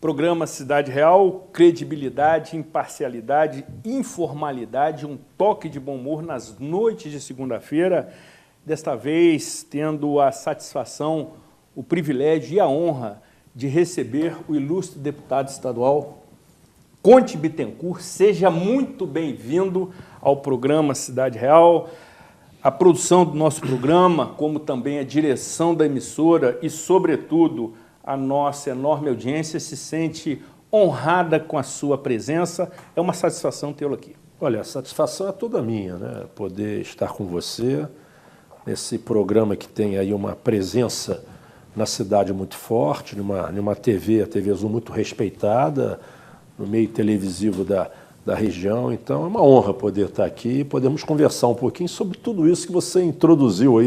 Programa Cidade Real, credibilidade, imparcialidade, informalidade, um toque de bom humor nas noites de segunda-feira. Desta vez, tendo a satisfação, o privilégio e a honra de receber o ilustre deputado estadual Conte Bittencourt. Seja muito bem-vindo ao programa Cidade Real. A produção do nosso programa, como também a direção da emissora e, sobretudo, a nossa enorme audiência se sente honrada com a sua presença. É uma satisfação tê-lo aqui. Olha, a satisfação é toda minha, né? Poder estar com você nesse programa que tem aí uma presença na cidade muito forte, numa TV, a TV Azul muito respeitada, no meio televisivo da região. Então é uma honra poder estar aqui e podemos conversar um pouquinho sobre tudo isso que você introduziu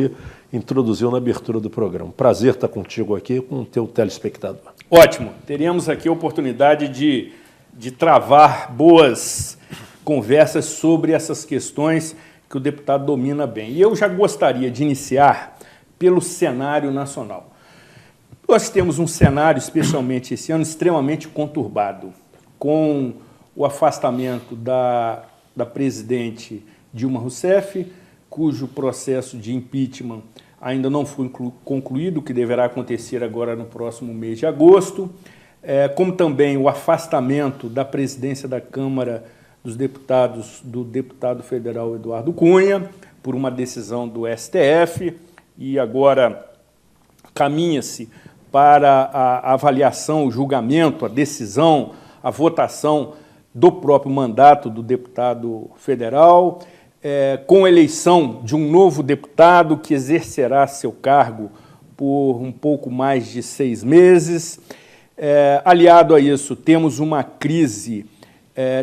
na abertura do programa. Prazer estar contigo aqui, com o teu telespectador. Ótimo. Teríamos aqui a oportunidade de travar boas conversas sobre essas questões que o deputado domina bem. E eu já gostaria de iniciar pelo cenário nacional. Nós temos um cenário, especialmente esse ano, extremamente conturbado, com o afastamento da presidente Dilma Rousseff, cujo processo de impeachment ainda não foi concluído, que deverá acontecer agora no próximo mês de agosto, como também o afastamento da presidência da Câmara dos Deputados do deputado federal Eduardo Cunha, por uma decisão do STF, e agora caminha-se para a avaliação, o julgamento, a decisão, a votação do próprio mandato do deputado federal, com a eleição de um novo deputado que exercerá seu cargo por um pouco mais de 6 meses. Aliado a isso, temos uma crise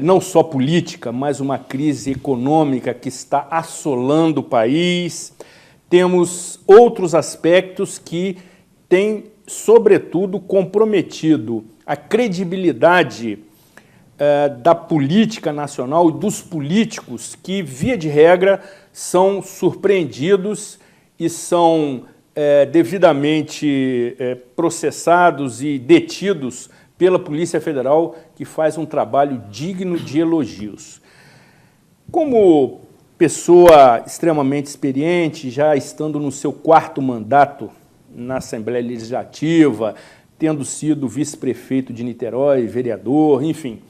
não só política, mas uma crise econômica que está assolando o país. Temos outros aspectos que têm, sobretudo, comprometido a credibilidade da política nacional e dos políticos que, via de regra, são surpreendidos e são devidamente processados e detidos pela Polícia Federal, que faz um trabalho digno de elogios. Como pessoa extremamente experiente, já estando no seu 4º mandato na Assembleia Legislativa, tendo sido vice-prefeito de Niterói, vereador, enfim,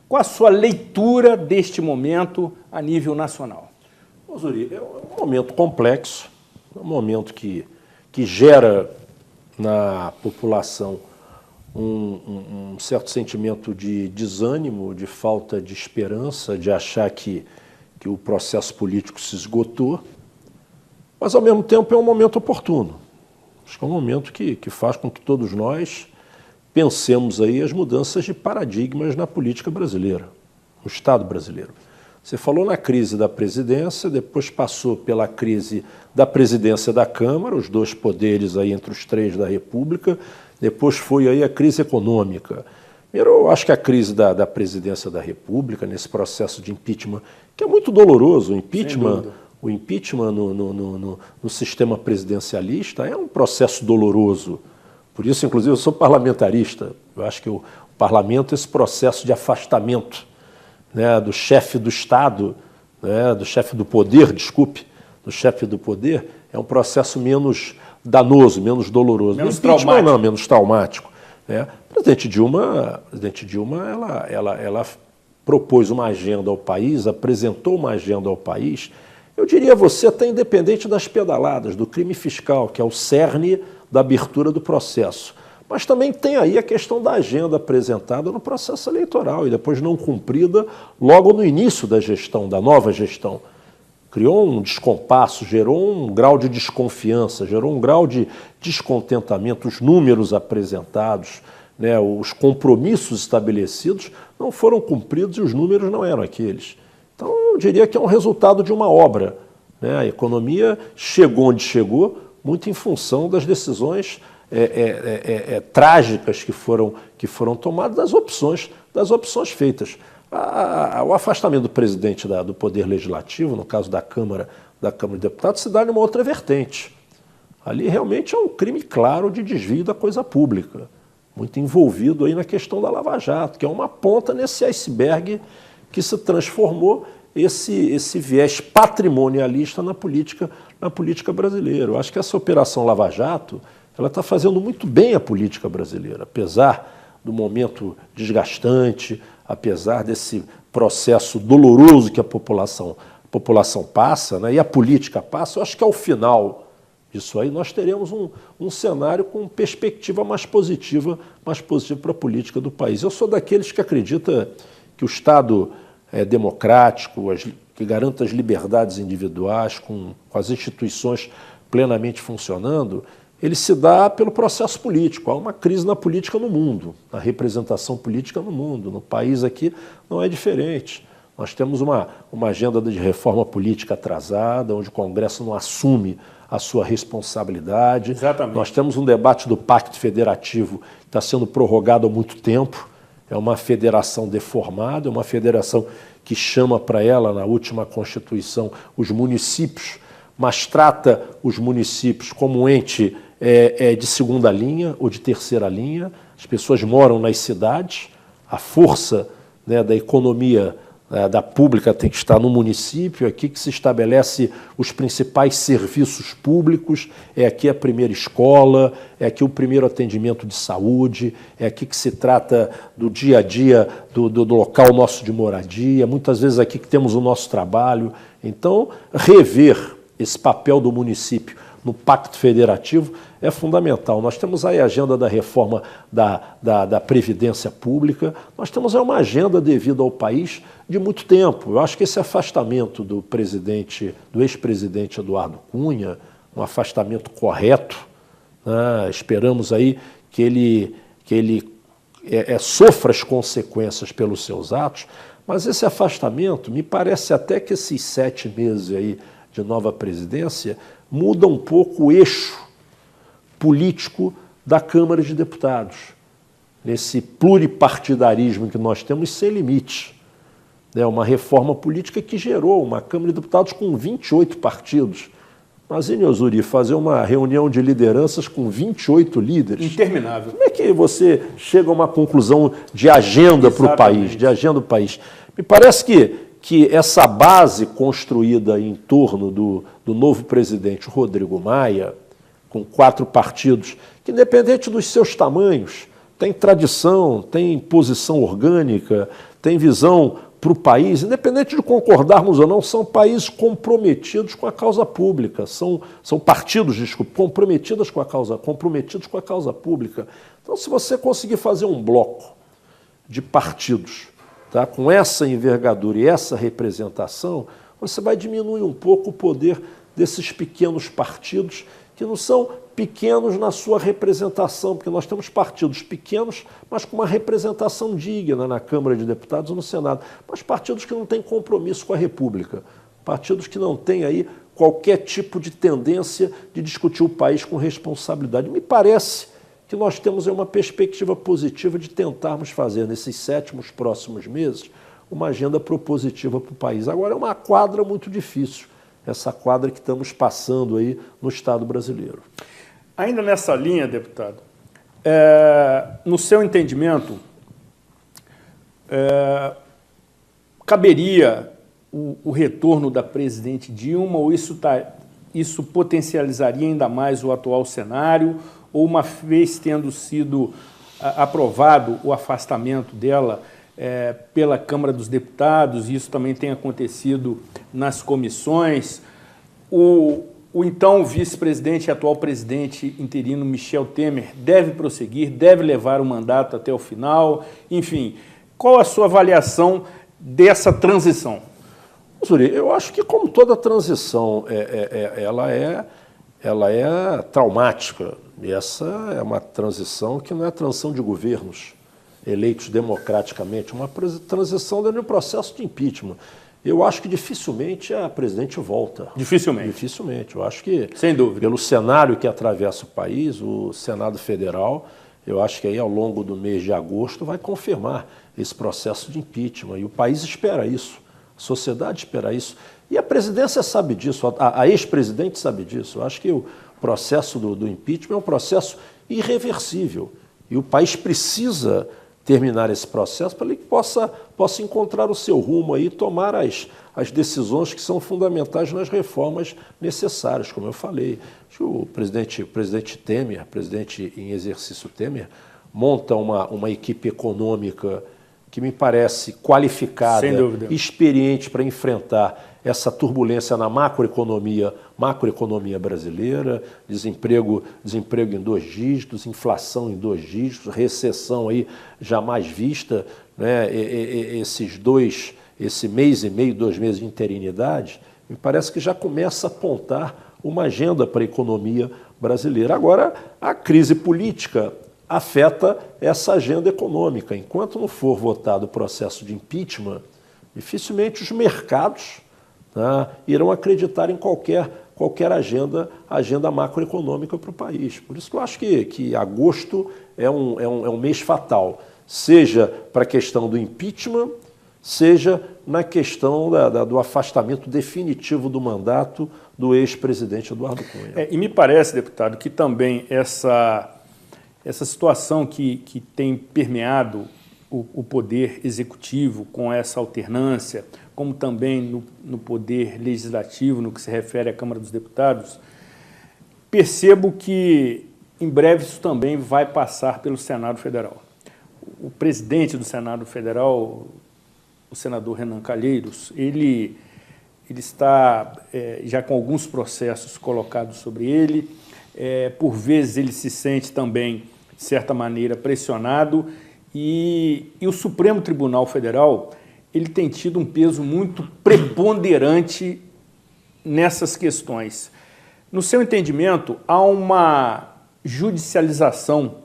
qual a sua leitura deste momento a nível nacional? Zuri, é um momento complexo, é um momento que gera na população um certo sentimento de desânimo, de falta de esperança, de achar que o processo político se esgotou, mas, ao mesmo tempo, é um momento oportuno. Acho que é um momento que faz com que todos nós pensemos aí as mudanças de paradigmas na política brasileira, no Estado brasileiro. Você falou na crise da presidência, depois passou pela crise da presidência da Câmara, os 2 poderes aí entre os 3 da República, depois foi aí a crise econômica. Primeiro, eu acho que a crise da presidência da República, nesse processo de impeachment, que é muito doloroso, o impeachment no sistema presidencialista é um processo doloroso. Por isso, inclusive, eu sou parlamentarista. Eu acho que o parlamento, esse processo de afastamento, né, do chefe do Estado, né, do chefe do poder, do chefe do poder, é um processo menos danoso, menos doloroso. Menos traumático. Não, menos traumático. Né? A presidente Dilma ela propôs uma agenda ao país, apresentou uma agenda ao país, eu diria a você, até independente das pedaladas, do crime fiscal, que é o cerne da abertura do processo. Mas também tem aí a questão da agenda apresentada no processo eleitoral e depois não cumprida logo no início da gestão, da nova gestão. Criou um descompasso, gerou um grau de desconfiança, gerou um grau de descontentamento. Os números apresentados, né, os compromissos estabelecidos não foram cumpridos e os números não eram aqueles. Então, eu diria que é um resultado de uma obra, né? A economia chegou onde chegou, muito em função das decisões trágicas que foram tomadas, das opções feitas. O afastamento do presidente do Poder Legislativo, no caso da Câmara de Deputados, se dá numa outra vertente. Ali realmente é um crime claro de desvio da coisa pública. muito envolvido aí na questão da Lava Jato, que é uma ponta nesse iceberg que se transformou esse viés patrimonialista na política brasileira. Eu acho que essa operação Lava Jato ela está fazendo muito bem a política brasileira, apesar do momento desgastante, apesar desse processo doloroso que a população passa, né, e a política passa. Eu acho que ao final disso aí nós teremos um cenário com perspectiva mais positiva para a política do país. Eu sou daqueles que acredita que o Estado democrático, que garanta as liberdades individuais, com as instituições plenamente funcionando, ele se dá pelo processo político. Há uma crise na política no mundo, na representação política no mundo. No país aqui não é diferente. Nós temos uma agenda de reforma política atrasada, onde o Congresso não assume a sua responsabilidade. Exatamente. Nós temos um debate do Pacto Federativo que está sendo prorrogado há muito tempo. É uma federação deformada, é uma federação que chama para ela, na última Constituição, os municípios, mas trata os municípios como um ente de segunda linha ou de terceira linha. As pessoas moram nas cidades, a força, né, da economia da pública tem que estar no município, é aqui que se estabelece os principais serviços públicos, é aqui a primeira escola, é aqui o primeiro atendimento de saúde, é aqui que se trata do dia a dia do local nosso de moradia, muitas vezes aqui que temos o nosso trabalho. Então, rever esse papel do município no Pacto Federativo é fundamental. Nós temos aí a agenda da reforma da Previdência Pública, nós temos aí uma agenda devida ao país de muito tempo. Eu acho que esse afastamento do ex-presidente Eduardo Cunha, um afastamento correto, né? Esperamos aí que ele sofra as consequências pelos seus atos, mas esse afastamento, me parece até que esses 7 meses aí de nova presidência muda um pouco o eixo político da Câmara de Deputados. Nesse pluripartidarismo que nós temos sem limite. É uma reforma política que gerou uma Câmara de Deputados com 28 partidos. Imagine, Osuri, fazer uma reunião de lideranças com 28 líderes. Interminável. Como é que você chega a uma conclusão de agenda para o país? De agenda do país. Me parece que essa base construída em torno do novo presidente Rodrigo Maia, com 4 partidos, que independente dos seus tamanhos, tem tradição, tem posição orgânica, tem visão para o país, independente de concordarmos ou não, são países comprometidos com a causa pública, são partidos, comprometidos com a causa pública. Então, se você conseguir fazer um bloco de partidos, tá, com essa envergadura e essa representação, você vai diminuir um pouco o poder desses pequenos partidos, que não são pequenos na sua representação, porque nós temos partidos pequenos, mas com uma representação digna na Câmara de Deputados ou no Senado, mas partidos que não têm compromisso com a República, partidos que não têm aí qualquer tipo de tendência de discutir o país com responsabilidade. Me parece que nós temos uma perspectiva positiva de tentarmos fazer, nesses próximos meses, uma agenda propositiva para o país. Agora, é uma quadra muito difícil, essa quadra que estamos passando aí no Estado brasileiro. Ainda nessa linha, deputado, no seu entendimento, caberia o retorno da presidente Dilma, ou isso potencializaria ainda mais o atual cenário, ou uma vez tendo sido aprovado o afastamento dela pela Câmara dos Deputados, e isso também tem acontecido nas comissões, o então vice-presidente e atual presidente interino Michel Temer deve prosseguir, deve levar o mandato até o final, enfim, qual a sua avaliação dessa transição? Zuri, eu acho que, como toda transição, ela é traumática, e essa é uma transição que não é transição de governos eleitos democraticamente, uma transição dentro de um processo de impeachment. Eu acho que dificilmente a presidente volta. Dificilmente? Dificilmente. Eu acho que, sem dúvida, pelo cenário que atravessa o país, o Senado Federal, eu acho que aí ao longo do mês de agosto vai confirmar esse processo de impeachment. E o país espera isso, a sociedade espera isso. E a presidência sabe disso, a ex-presidente sabe disso. Eu acho que o processo do impeachment é um processo irreversível, E o país precisa terminar esse processo para ele possa encontrar o seu rumo aí, tomar as decisões que são fundamentais nas reformas necessárias, como eu falei. Acho que o presidente Temer, presidente em exercício Temer, monta uma equipe econômica que me parece qualificada, sem experiente para enfrentar essa turbulência na macroeconomia brasileira, desemprego em 2 dígitos, inflação em 2 dígitos, recessão aí jamais vista, né? Esse mês e meio, 2 meses de interinidade, me parece que já começa a apontar uma agenda para a economia brasileira. Agora, a crise política afeta essa agenda econômica. Enquanto não for votado o processo de impeachment, dificilmente os mercados, tá, irão acreditar em qualquer agenda macroeconômica para o país. Por isso que eu acho que agosto é um mês fatal, seja para a questão do impeachment, seja na questão do afastamento definitivo do mandato do ex-presidente Eduardo Cunha. E me parece, deputado, que também essa situação que tem permeado o poder executivo com essa alternância, como também no poder legislativo, no que se refere à Câmara dos Deputados, percebo que em breve isso também vai passar pelo Senado Federal. O presidente do Senado Federal, o senador Renan Calheiros, ele está já com alguns processos colocados sobre ele, por vezes ele se sente também, de certa maneira, pressionado, e o Supremo Tribunal Federal ele tem tido um peso muito preponderante nessas questões. No seu entendimento, há uma judicialização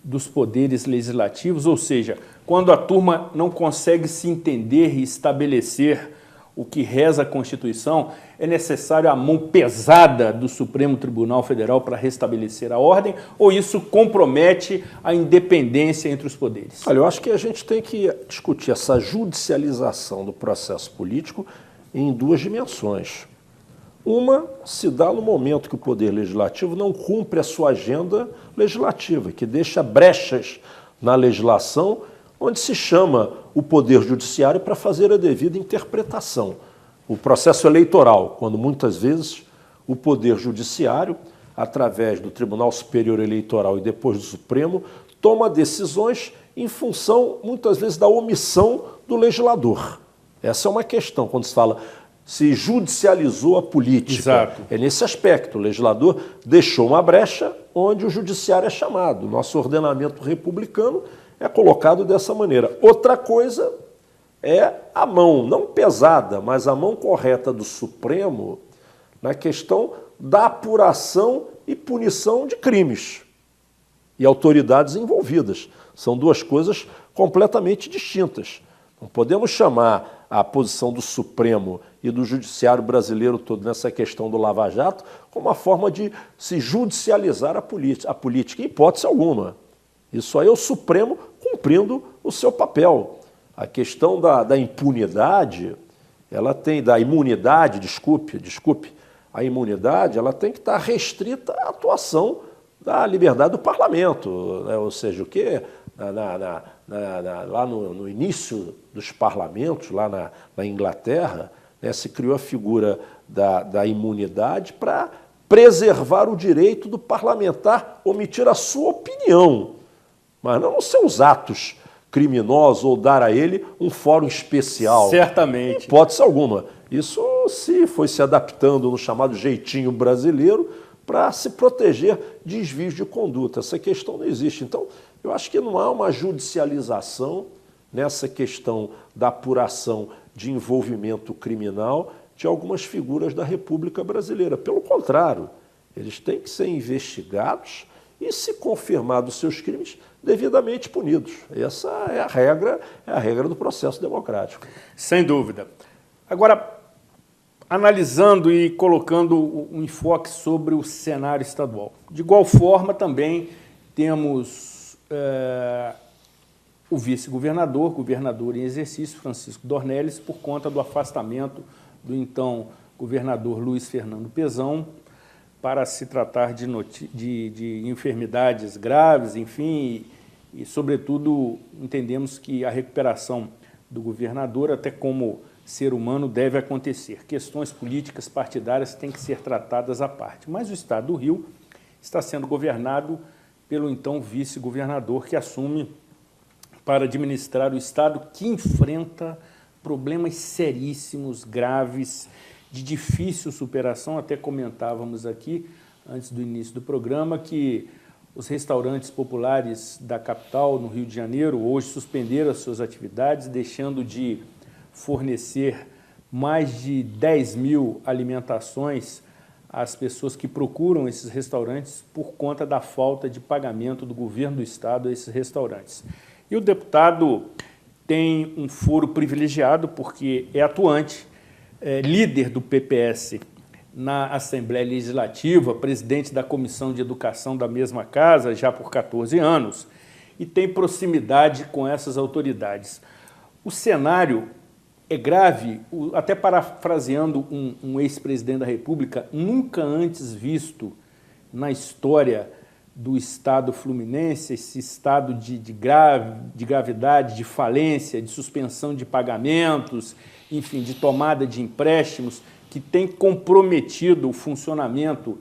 dos poderes legislativos, ou seja, quando a turma não consegue se entender e estabelecer o que reza a Constituição, é necessário a mão pesada do Supremo Tribunal Federal para restabelecer a ordem, ou isso compromete a independência entre os poderes? Olha, eu acho que a gente tem que discutir essa judicialização do processo político em 2 dimensões. Uma se dá no momento que o Poder Legislativo não cumpre a sua agenda legislativa, que deixa brechas na legislação, onde se chama o Poder Judiciário para fazer a devida interpretação. O processo eleitoral, quando muitas vezes o Poder Judiciário, através do Tribunal Superior Eleitoral e depois do Supremo, toma decisões em função, muitas vezes, da omissão do legislador. Essa é uma questão, quando se fala se judicializou a política. Exato. É nesse aspecto, o legislador deixou uma brecha onde o judiciário é chamado. Nosso ordenamento republicano é colocado dessa maneira. Outra coisa é a mão, não pesada, mas a mão correta do Supremo na questão da apuração e punição de crimes e autoridades envolvidas. São 2 coisas completamente distintas. Não podemos chamar a posição do Supremo e do Judiciário brasileiro todo nessa questão do Lava Jato como uma forma de se judicializar a política, em hipótese alguma. Isso aí é o Supremo cumprindo o seu papel. A questão da impunidade, ela tem, da imunidade, desculpe, a imunidade, ela tem que estar restrita à atuação da liberdade do parlamento, né? Ou seja, o quê? Lá no início dos parlamentos, lá na Inglaterra, né, se criou a figura da imunidade para preservar o direito do parlamentar omitir a sua opinião, mas não os seus atos criminosos ou dar a ele um fórum especial. Certamente. Em hipótese alguma. Isso foi se adaptando no chamado jeitinho brasileiro para se proteger de desvios de conduta. Essa questão não existe. Então, eu acho que não há uma judicialização nessa questão da apuração de envolvimento criminal de algumas figuras da República Brasileira. Pelo contrário, eles têm que ser investigados e, se confirmados seus crimes, devidamente punidos. Essa é a regra do processo democrático. Sem dúvida. Agora, analisando e colocando um enfoque sobre o cenário estadual. De igual forma, também temos o vice-governador, governador em exercício, Francisco Dornelles, por conta do afastamento do então governador Luiz Fernando Pezão, para se tratar de enfermidades graves, enfim, e, sobretudo, entendemos que a recuperação do governador, até como ser humano, deve acontecer. Questões políticas partidárias têm que ser tratadas à parte. Mas o Estado do Rio está sendo governado pelo então vice-governador, que assume para administrar o Estado, que enfrenta problemas seríssimos, graves, de difícil superação. Até comentávamos aqui, antes do início do programa, que os restaurantes populares da capital, no Rio de Janeiro, hoje suspenderam as suas atividades, deixando de fornecer mais de 10 mil alimentações às pessoas que procuram esses restaurantes por conta da falta de pagamento do governo do Estado a esses restaurantes. E o deputado tem um foro privilegiado porque é atuante, líder do PPS na Assembleia Legislativa, presidente da Comissão de Educação da mesma casa já por 14 anos e tem proximidade com essas autoridades. O cenário é grave, até parafraseando um ex-presidente da República, nunca antes visto na história do Estado fluminense, esse estado de gravidade, de falência, de suspensão de pagamentos, enfim, de tomada de empréstimos, que tem comprometido o funcionamento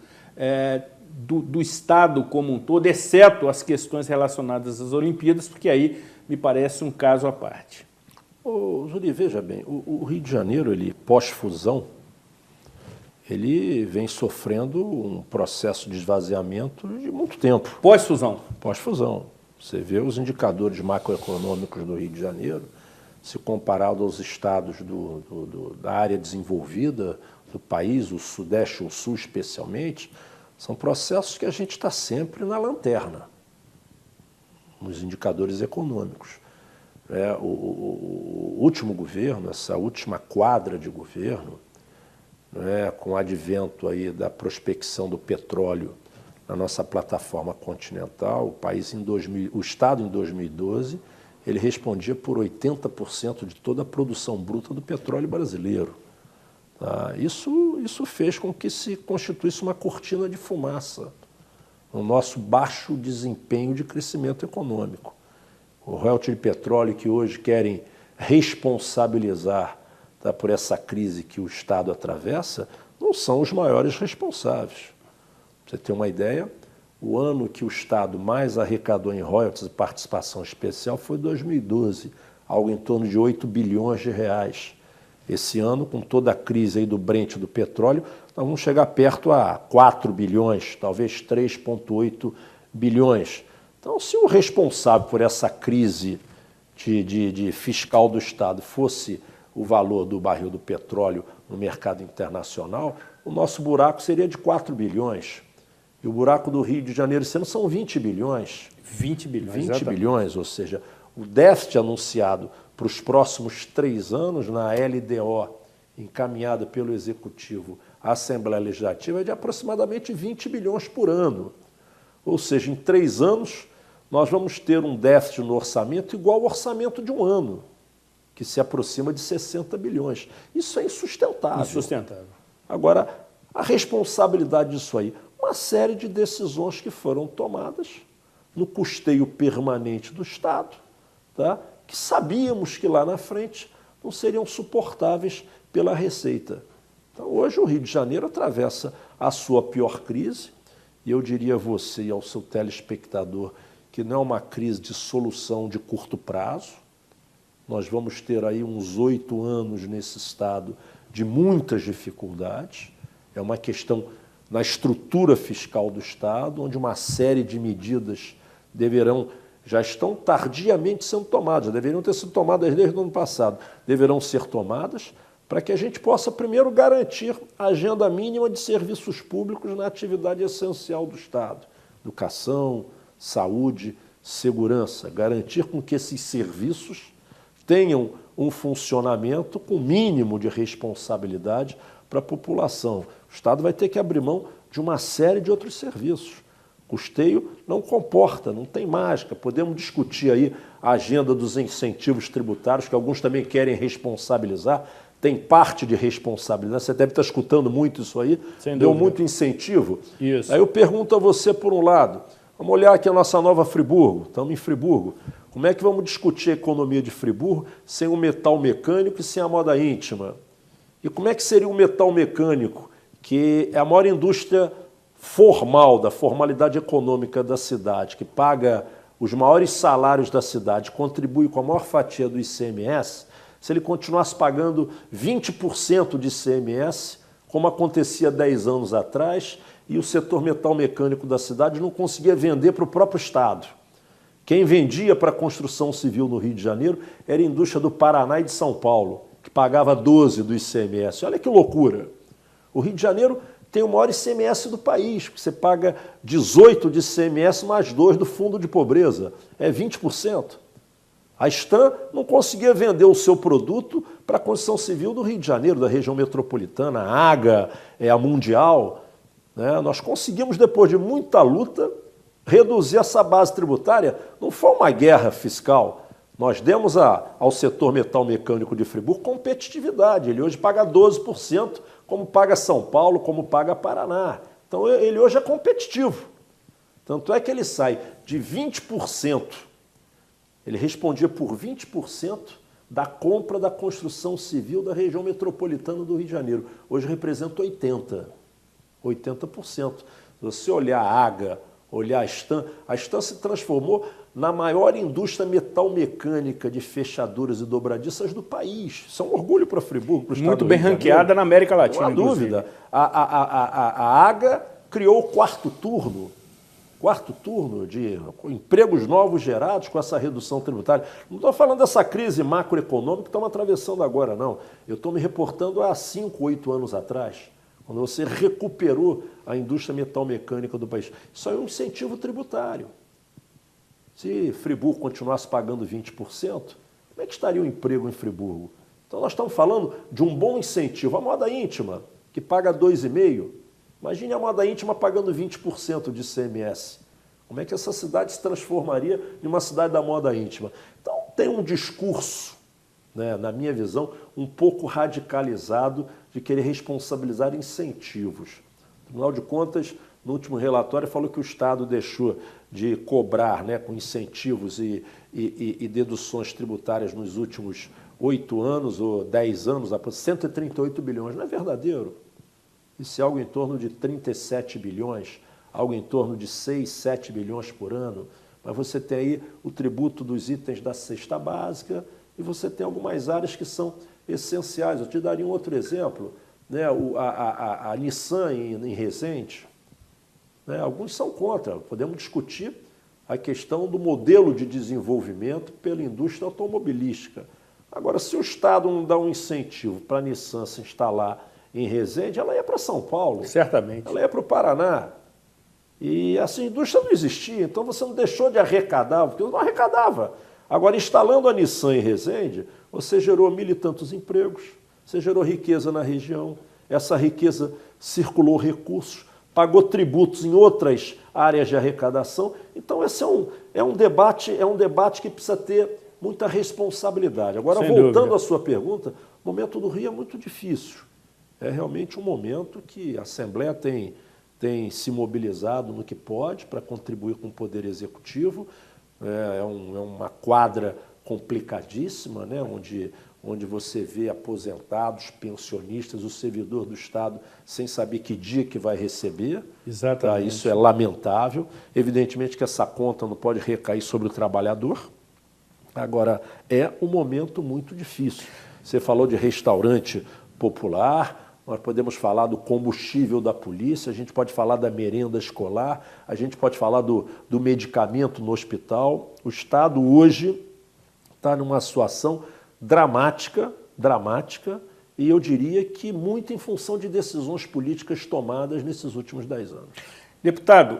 do Estado como um todo, exceto as questões relacionadas às Olimpíadas, porque aí me parece um caso à parte. Ô, Zuri, veja bem, o Rio de Janeiro, ele pós-fusão, ele vem sofrendo um processo de esvaziamento de muito tempo. Pós-fusão? Pós-fusão. Você vê os indicadores macroeconômicos do Rio de Janeiro, se comparado aos estados da área desenvolvida do país, o Sudeste, o Sul especialmente, são processos que a gente está sempre na lanterna, nos indicadores econômicos. O último governo, essa última quadra de governo, com o advento aí da prospecção do petróleo na nossa plataforma continental, o Estado em 2012, ele respondia por 80% de toda a produção bruta do petróleo brasileiro. Tá? Isso fez com que se constituísse uma cortina de fumaça no nosso baixo desempenho de crescimento econômico. O royalty de petróleo que hoje querem responsabilizar, tá, por essa crise que o Estado atravessa, não são os maiores responsáveis. Pra você ter uma ideia, o ano que o Estado mais arrecadou em royalties e participação especial foi 2012, algo em torno de 8 bilhões de reais. Esse ano, com toda a crise aí do Brent do petróleo, nós vamos chegar perto a 4 bilhões, talvez 3,8 bilhões. Então, se o responsável por essa crise de fiscal do Estado fosse o valor do barril do petróleo no mercado internacional, o nosso buraco seria de 4 bilhões. E o buraco do Rio de Janeiro esse ano são 20 bilhões. 20 bilhões, 20 exatamente. bilhões, ou seja, o déficit anunciado para os próximos 3 anos na LDO, encaminhada pelo Executivo à Assembleia Legislativa, é de aproximadamente 20 bilhões por ano. Ou seja, em 3 anos, nós vamos ter um déficit no orçamento igual ao orçamento de um ano, que se aproxima de 60 bilhões. Isso é insustentável. Insustentável. Agora, a responsabilidade disso aí, uma série de decisões que foram tomadas no custeio permanente do Estado, tá? Que sabíamos que lá na frente não seriam suportáveis pela Receita. Então, hoje o Rio de Janeiro atravessa a sua pior crise, e eu diria a você e ao seu telespectador que não é uma crise de solução de curto prazo. Nós vamos ter aí uns 8 anos nesse estado de muitas dificuldades. É uma questão na estrutura fiscal do Estado, onde uma série de medidas já estão tardiamente sendo tomadas, já deveriam ter sido tomadas desde o ano passado, deverão ser tomadas para que a gente possa primeiro garantir a agenda mínima de serviços públicos na atividade essencial do Estado, educação, saúde, segurança, garantir com que esses serviços tenham um funcionamento com mínimo de responsabilidade para a população. O Estado vai ter que abrir mão de uma série de outros serviços. Custeio não comporta, não tem mágica. Podemos discutir aí a agenda dos incentivos tributários, que alguns também querem responsabilizar. Tem parte de responsabilidade, você deve estar escutando muito isso aí. Deu muito incentivo. Isso. Aí eu pergunto a você, por um lado, Vamos olhar aqui a nossa nova Friburgo, estamos em Friburgo. Como é que vamos discutir a economia de Friburgo sem o metal mecânico e sem a moda íntima? E como é que seria o metal mecânico, que é a maior indústria formal, da formalidade econômica da cidade, que paga os maiores salários da cidade, contribui com a maior fatia do ICMS, se ele continuasse pagando 20% de ICMS, como acontecia 10 anos atrás, e o setor metal mecânico da cidade não conseguia vender para o próprio Estado. Quem vendia para a construção civil no Rio de Janeiro era a indústria do Paraná e de São Paulo, que pagava 12% do ICMS. Olha que loucura! O Rio de Janeiro tem o maior ICMS do país, porque você paga 18% de ICMS mais 2% do fundo de pobreza, é 20%. A Stan não conseguia vender o seu produto para a construção civil do Rio de Janeiro, da região metropolitana, a AGA, a Mundial. Né? Nós conseguimos, depois de muita luta, reduzir essa base tributária. Não foi uma guerra fiscal. Nós demos ao setor metal mecânico de Friburgo competitividade. Ele hoje paga 12%, como paga São Paulo, como paga Paraná. Então ele hoje é competitivo. Tanto é que ele sai de 20%, ele respondia por 20% da compra da construção civil da região metropolitana do Rio de Janeiro. Hoje representa 80%. Se você olhar a AGA, olhar a Stan se transformou na maior indústria metal-mecânica de fechaduras e dobradiças do país. Isso é um orgulho para Friburgo, para o estado muito bem ranqueada na América Latina, não há dúvida. A AGA criou o quarto turno de empregos novos gerados com essa redução tributária. Não estou falando dessa crise macroeconômica que estamos atravessando agora, não. Eu estou me reportando há 5, 8 anos atrás, quando você recuperou a indústria metal-mecânica do país. Isso é um incentivo tributário. Se Friburgo continuasse pagando 20%, como é que estaria o emprego em Friburgo? Então nós estamos falando de um bom incentivo. A moda íntima, que paga 2,5%, imagine a moda íntima pagando 20% de ICMS. Como é que essa cidade se transformaria em uma cidade da moda íntima? Então tem um discurso, né, na minha visão, um pouco radicalizado de querer responsabilizar incentivos. O Tribunal de Contas, no último relatório, falou que o Estado deixou de cobrar, né, com incentivos e deduções tributárias nos últimos 8 anos ou 10 anos, 138 bilhões. Não é verdadeiro. Isso é algo em torno de 37 bilhões, algo em torno de 6, 7 bilhões por ano. Mas você tem aí o tributo dos itens da cesta básica e você tem algumas áreas que são essenciais. Eu te daria um outro exemplo, né? A Nissan em Resende. Né? Alguns são contra. Podemos discutir a questão do modelo de desenvolvimento pela indústria automobilística. Agora, se o Estado não dá um incentivo para a Nissan se instalar em Resende, ela ia para São Paulo. Certamente. Ela ia para o Paraná. E essa indústria não existia, então você não deixou de arrecadar, porque não arrecadava. Agora, instalando a Nissan em Resende, você gerou 1.000 e tantos empregos, você gerou riqueza na região, essa riqueza circulou recursos, pagou tributos em outras áreas de arrecadação. Então, esse é um debate que precisa ter muita responsabilidade. Agora, sem voltando dúvida à sua pergunta, o momento do Rio é muito difícil. É realmente um momento que a Assembleia tem se mobilizado no que pode para contribuir com o Poder Executivo. É uma quadra complicadíssima, né? onde você vê aposentados, pensionistas, o servidor do Estado sem saber que dia que vai receber. Exatamente. Tá? Isso é lamentável. Evidentemente que essa conta não pode recair sobre o trabalhador. Agora, é um momento muito difícil. Você falou de restaurante popular, nós podemos falar do combustível da polícia, a gente pode falar da merenda escolar, a gente pode falar do medicamento no hospital. O Estado hoje está numa situação dramática, e eu diria que muito em função de decisões políticas tomadas nesses últimos 10 anos. Deputado,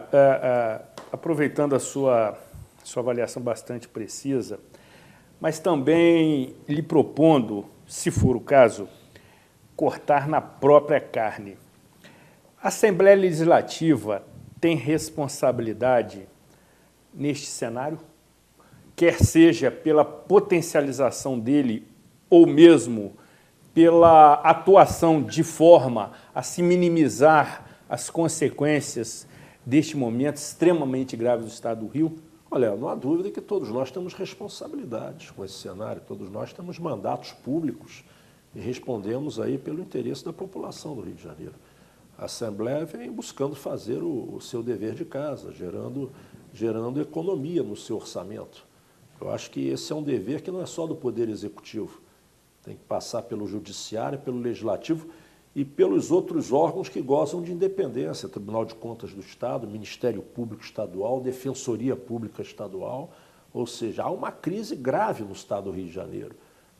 aproveitando a sua avaliação bastante precisa, mas também lhe propondo, se for o caso, cortar na própria carne. A Assembleia Legislativa tem responsabilidade neste cenário? Quer seja pela potencialização dele ou mesmo pela atuação de forma a se minimizar as consequências deste momento extremamente grave do Estado do Rio? Olha, não há dúvida que todos nós temos responsabilidades com esse cenário, todos nós temos mandatos públicos e respondemos aí pelo interesse da população do Rio de Janeiro. A Assembleia vem buscando fazer o seu dever de casa, gerando economia no seu orçamento. Eu acho que esse é um dever que não é só do Poder Executivo, tem que passar pelo Judiciário, pelo Legislativo e pelos outros órgãos que gozam de independência, Tribunal de Contas do Estado, Ministério Público Estadual, Defensoria Pública Estadual, ou seja, há uma crise grave no Estado do Rio de Janeiro.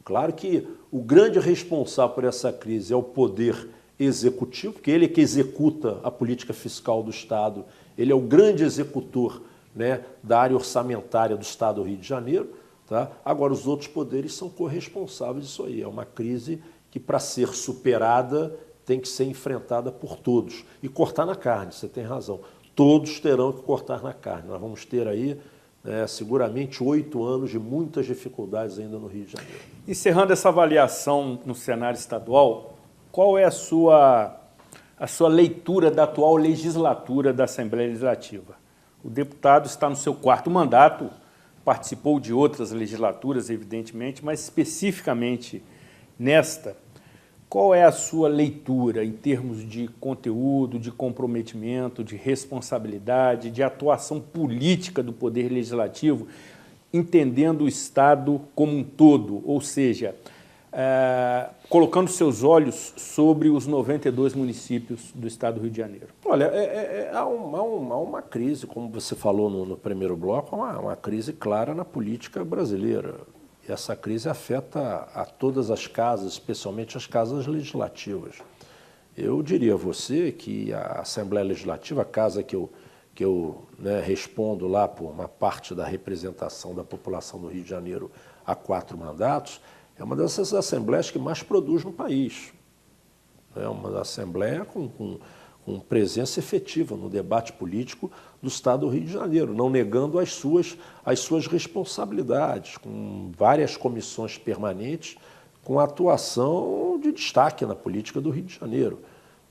Claro que o grande responsável por essa crise é o Poder Executivo, porque ele é que executa a política fiscal do Estado, ele é o grande executor, né, da área orçamentária do Estado do Rio de Janeiro. Tá? Agora, os outros poderes são corresponsáveis disso aí, é uma crise que, para ser superada, tem que ser enfrentada por todos. E cortar na carne, você tem razão. Todos terão que cortar na carne. Nós vamos ter aí, seguramente, 8 anos de muitas dificuldades ainda no Rio de Janeiro. Encerrando essa avaliação no cenário estadual, qual é a sua leitura da atual legislatura da Assembleia Legislativa? O deputado está no seu 4º mandato, participou de outras legislaturas, evidentemente, mas especificamente nesta, qual é a sua leitura em termos de conteúdo, de comprometimento, de responsabilidade, de atuação política do Poder Legislativo, entendendo o Estado como um todo, ou seja, colocando seus olhos sobre os 92 municípios do Estado do Rio de Janeiro? Olha, há uma crise, como você falou no primeiro bloco, há uma crise clara na política brasileira. E essa crise afeta a todas as casas, especialmente as casas legislativas. Eu diria a você que a Assembleia Legislativa, a casa que eu respondo lá por uma parte da representação da população do Rio de Janeiro há 4 mandatos, é uma dessas assembleias que mais produz no país. É uma assembleia com presença efetiva no debate político do Estado do Rio de Janeiro, não negando as suas responsabilidades, com várias comissões permanentes, com atuação de destaque na política do Rio de Janeiro.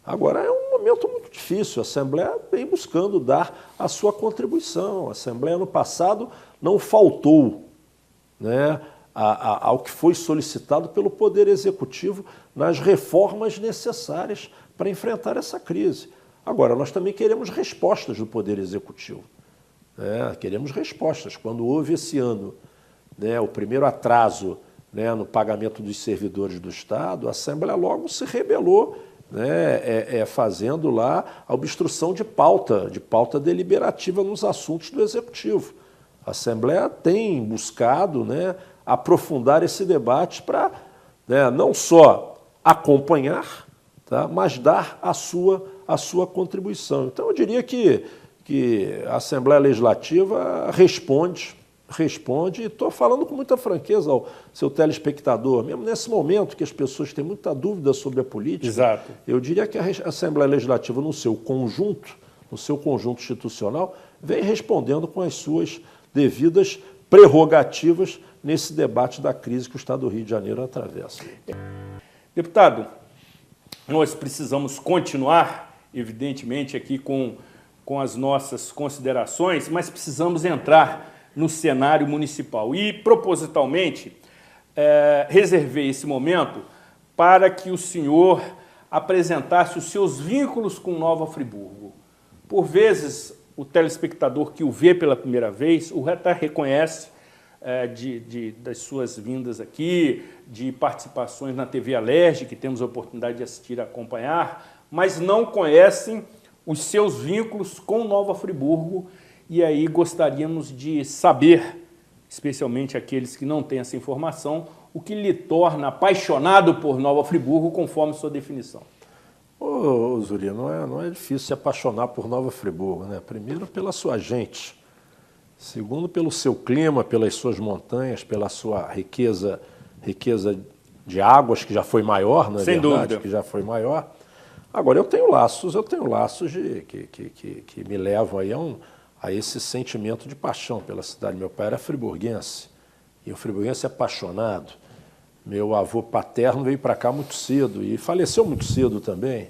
Agora é um momento muito difícil, a Assembleia vem buscando dar a sua contribuição. A Assembleia, no passado, não faltou, ao que foi solicitado pelo Poder Executivo nas reformas necessárias para enfrentar essa crise. Agora, nós também queremos respostas do Poder Executivo. Queremos respostas. Quando houve esse ano o primeiro atraso no pagamento dos servidores do Estado, a Assembleia logo se rebelou, fazendo lá a obstrução de pauta deliberativa nos assuntos do Executivo. A Assembleia tem buscado aprofundar esse debate para não só acompanhar, mas dar a sua contribuição. Então, eu diria que a Assembleia Legislativa responde, e estou falando com muita franqueza ao seu telespectador, mesmo nesse momento que as pessoas têm muita dúvida sobre a política. Exato. Eu diria que a Assembleia Legislativa, no seu conjunto institucional, vem respondendo com as suas devidas prerrogativas nesse debate da crise que o Estado do Rio de Janeiro atravessa. Deputado, nós precisamos continuar, evidentemente, aqui com as nossas considerações, mas precisamos entrar no cenário municipal. E, propositalmente, reservei esse momento para que o senhor apresentasse os seus vínculos com Nova Friburgo. Por vezes, o telespectador que o vê pela primeira vez o até reconhece das suas vindas aqui, de participações na TV Alerj, que temos a oportunidade de assistir e acompanhar, mas não conhecem os seus vínculos com Nova Friburgo, e aí gostaríamos de saber, especialmente aqueles que não têm essa informação, o que lhe torna apaixonado por Nova Friburgo, conforme sua definição. Ô, Zuri, não é difícil se apaixonar por Nova Friburgo, né? Primeiro, pela sua gente. Segundo, pelo seu clima, pelas suas montanhas, pela sua riqueza de águas, que já foi maior, não é Sem verdade? dúvida. Que já foi maior. Agora, eu tenho laços que me levam aí a esse sentimento de paixão pela cidade. Meu pai era friburguense, e o friburguense é apaixonado. Meu avô paterno veio para cá muito cedo e faleceu muito cedo também.